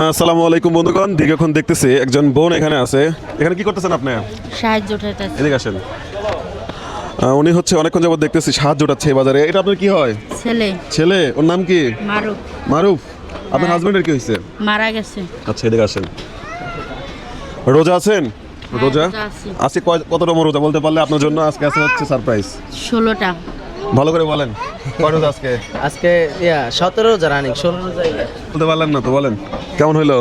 আসসালামু আলাইকুম বন্ধুগণ, দীর্ঘক্ষণ দেখতেছি একজন বোন এখানে আছে। এখানে কি করতেছেন আপনি? সাহায্য উঠাইতেছে। এদিকে আসেন। উনি হচ্ছে অনেকক্ষণ যাবত দেখতেছি সাহায্য উঠাচ্ছে এই বাজারে। এটা আপনার কি হয়? ছেলে ছেলে? ওর নাম কি? মারুফ। মারুফ। আপনার হ্যাঁ। হাজবেন্ডের কি হয়েছে? মারা গেছে। আচ্ছা, এদিকে আসেন। রোজা আছেন? রোজা রোজা আছি। আজকে কত নম্বর রোজা বলতে পারলে আপনার জন্য আজকে আছে হচ্ছে সারপ্রাইজ। 16টা। ভালো করে বলেন, কয় রোজা আজকে? আজকে 17 রোজা রানিং, 16 রোজা বলতে পারলেন না তো, বলেন কেমন হইলো?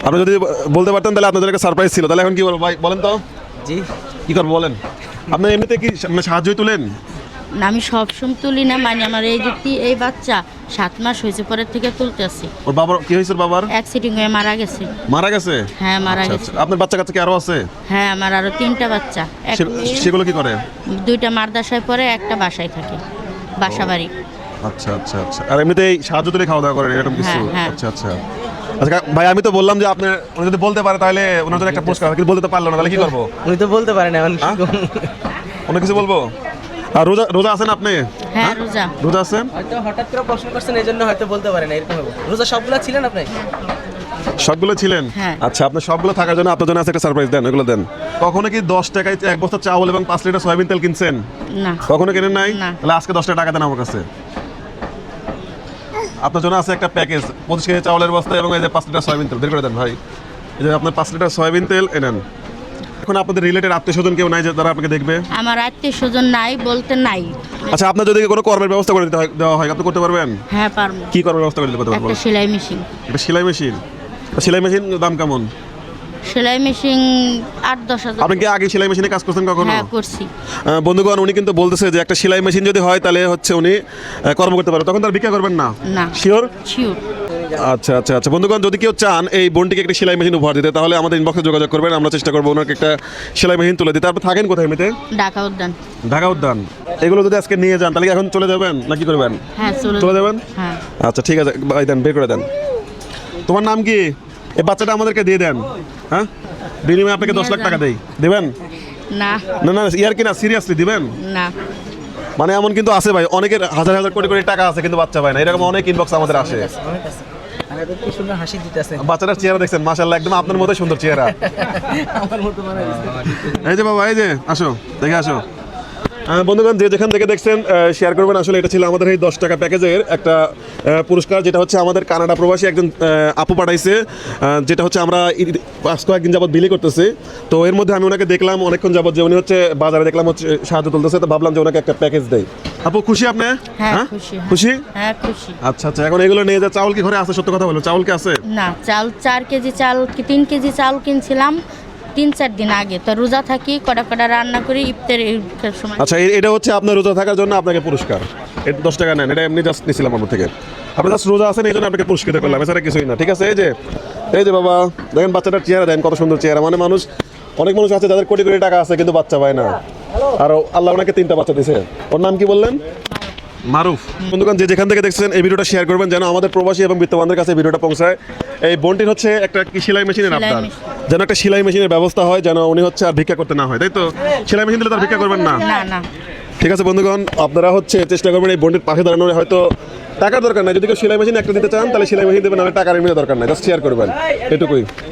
আপনি যদি বলতে পারতেন তাহলে আপনাদের একটা সারপ্রাইজ ছিল। তাহলে এখন কি বলবো ভাই, বলেন তো জি। কি করবো বলেন। আপনি এমনিতে কি মানে সাহায্যই তুলেন? না, আমি সবসময় তুলি না, মানে আমার এই বাচ্চা 7 মাস হয়েছে পরের থেকে তুলতেছি। ওর বাবার কি হয়েছে? ওর বাবার অ্যাক্সিডেন্ট হয়ে মারা গেছে। মারা গেছে? হ্যাঁ, মারা আচ্ছা, গেছে। আচ্ছা। আপনার বাচ্চা কাচ্চা কি আরো আছে? হ্যাঁ, আমার আরো 3টা বাচ্চা। সেগুলো কি করে? 2টা মাদ্রাসায় পড়ে, একটা বাসায় থাকে, বাসা বাড়ি। আচ্ছা আচ্ছা আচ্ছা। আর এমনিতে এই সাহায্য তুলে খাওয়া দাওয়া করেন এরকম কিছু? হ্যাঁ, হ্যাঁ। আচ্ছা আচ্ছা আচ্ছা ভাই, আমি তো বললাম যে আপনি উনি যদি বলতে পারে তাহলে ওনার জন্য একটা পুরস্কার, কিন্তু বলতে তো পারলো না, তাহলে কি করবো? উনি তো বলতে পারেন এখন হ্যাঁ? অন্য কিছু বলবো? আর রোজা রোজা আছেন আপনি? হ্যাঁ, রোজা। রোজা আছেন? হয়তো হঠাৎ করে প্রশ্ন করছেন এই জন্য হয়তো বলতে পারেন, এরকম হবে। রোজা সবগুলা ছিলেন আপনি? সবগুলো ছিলেন? হ্যাঁ। আচ্ছা, আপনার সবগুলো থাকার জন্য আপনার জন্য আছে একটা সারপ্রাইজ। দেন, ওগুলো দেন। কখনো কি 10 টাকায় 1 বস্তা চাউল এবং 5 লিটার সয়াবিন তেল কিনছেন? না। কখনো কেনেন নাই? না। তাহলে আজকে 10 টাকা দেন আমার কাছে। আপনার জন্য আছে একটা প্যাকেজ, 25 কেজি চাউলের বস্তা এবং এই যে 5 লিটার সয়াবিন তেল। বের করে দেন ভাই। এই যে আপনার 5 লিটার সয়াবিন তেল এনেন। এখন আপনাদের রিলেটেড আত্মীয় স্বজন কেউ নাই যে তারা আপনাকে দেখবে? আমার আত্মীয় স্বজন নাই বলতে নাই। আচ্ছা, আপনার যদি কোনো কর্মের ব্যবস্থা করে দেওয়া হয় আপনি করতে পারবেন? হ্যাঁ, পারবো। কি কর্মের ব্যবস্থা করে দিতে পারবেন? একটা সেলাই মেশিন। এটা সেলাই মেশিন? সেলাই মেশিন দাম কেমন? সেলাই মেশিন 8-10 হাজার। আপনি কি আগে সেলাই মেশিনে কাজ করছেন কখনো? হ্যাঁ, করছি। বন্ধুগণ, উনি কিন্তু বলতেছে যে একটা সেলাই মেশিন যদি হয় তাহলে হচ্ছে উনি কর্ম করতে পারবেন, তখন তার ভিক্ষা করবেন না? না। শিওর? শিওর। আচ্ছা আচ্ছা আচ্ছা বন্ধুগণ, যদি কেউ চান এই বোনটিকে একটা সেলাই মেশিন উপহার দিতে তাহলে আমাদের ইনবক্সে যোগাযোগ করবেন, আমরা চেষ্টা করবো ওনাকে একটা সেলাই মেশিন তুলে দিতে। আপনি থাকেন কোথায় এমনিতে? ঢাকা উদ্যান। ঢাকা উদ্যান। এগুলো যদি আজকে নিয়ে যান তাহলে কি এখন চলে যাবেন না কি করবেন? হ্যাঁ, চলে যাবেন? হ্যাঁ। আচ্ছা ঠিক আছে ভাই, দেন, বের করে দেন। তোমার নাম কি? এই বাচ্চাটা আমাদেরকে দিয়ে দেন। হ্যাঁ, বিনিময়ে আপনাকে 10 লাখ টাকা দেই, দেবেন? না। না না, ইয়ার কি না, সিরিয়াসলি দিবেন? না। মানে এমন কিন্তু আছে ভাই, অনেকের হাজার হাজার কোটি কোটি টাকা আছে কিন্তু বাচ্চা পায় না, এরকম অনেক ইনবক্স আমাদের আসে। অনেক আছে। আমাদের কি সুন্দর হাসি দিতেছে। বাচ্চাটার চেহারা দেখছেন? মাশাআল্লাহ, একদম আপনার মতোই সুন্দর চেহারা। আমার মতো মনে হয়। এই যে বাবা, এই যে আসো, দেখে আসো। বন্ধুগণ, যে যেখান থেকে দেখছেন শেয়ার করবেন। আসলে এটা ছিল আমাদের এই 10 টাকা প্যাকেজের একটা পুরস্কার, যেটা হচ্ছে আমাদের কানাডা প্রবাসী একজন আপু পাঠাইছে, যেটা হচ্ছে আমরা কয়েকদিন যাবত বিলি করতেছি। তো এর মধ্যে আমি ওনাকে দেখলাম অনেকক্ষণ যাবত যে উনি হচ্ছে বাজারে দেখলাম হচ্ছে সাহায্য তুলতেছে, তো ভাবলাম যে ওনাকে একটা প্যাকেজ দেই। আপু খুশি আপনি? হ্যাঁ, খুশি। খুশি? হ্যাঁ, খুশি। আচ্ছা আচ্ছা, এখন এগুলো নিয়ে যা। চাউল কি ঘরে আছে? সত্য কথা বলো, চাউল কি আছে? না, চাল 4 কেজি চাল কি 3 কেজি চাল কিনছিলাম 3-4 দিন আগে। তো রোজা থাকি, কটা রান্না করি ইফতারের সময়। আচ্ছা, এটা হচ্ছে আপনার রোজা থাকার জন্য আপনাকে পুরস্কার। এটা 10 টাকা নেন, এটা এমনি জাস্ট নিয়েছিলাম আমার থেকে। আপনি জাস্ট রোজা আছেন এই জন্য আপনাকে পুরস্কৃত করলাম, এছাড়া কিছুই না। ঠিক আছে? এই যে বাবা, দেখেন বাচ্চাটার চেহারা, দেন কত সুন্দর চেহারা। মানে অনেক মানুষ আছে যাদের কোটি কোটি টাকা আছে কিন্তু বাচ্চা পায় না, আর আল্লাহ ওনাকে 3টা বাচ্চা দিয়েছে। ওর নাম কি বললেন? মারুফ। বন্ধুগণ, যে যেখান থেকে দেখছেন এই ভিডিওটা শেয়ার করবেন যেন আমাদের প্রবাসী এবং বিত্তবানদের কাছে ভিডিওটা পৌঁছায়। এই বোনটির হচ্ছে একটা কি সেলাই মেশিনের সেলাই আপনার, মেশিন। যেন একটা সেলাই মেশিনের ব্যবস্থা হয়, যেন উনি হচ্ছে আর ভিক্ষা করতে না হয়, তাই তো? সেলাই মেশিন দিলে তার ভিক্ষা করবেন না? না। না। ঠিক আছে বন্ধুগণ, আপনারা হচ্ছে চেষ্টা করবেন এই বোনটির পাশে দাঁড়ানোর। হয়তো টাকার দরকার নাই, যদি কেউ সেলাই মেশিন একটা দিতে চান তাহলে সেলাই মেশিন দেবেন, আমি টাকার এমনি দরকার নাই, জাস্ট শেয়ার করবেন, এটুকুই।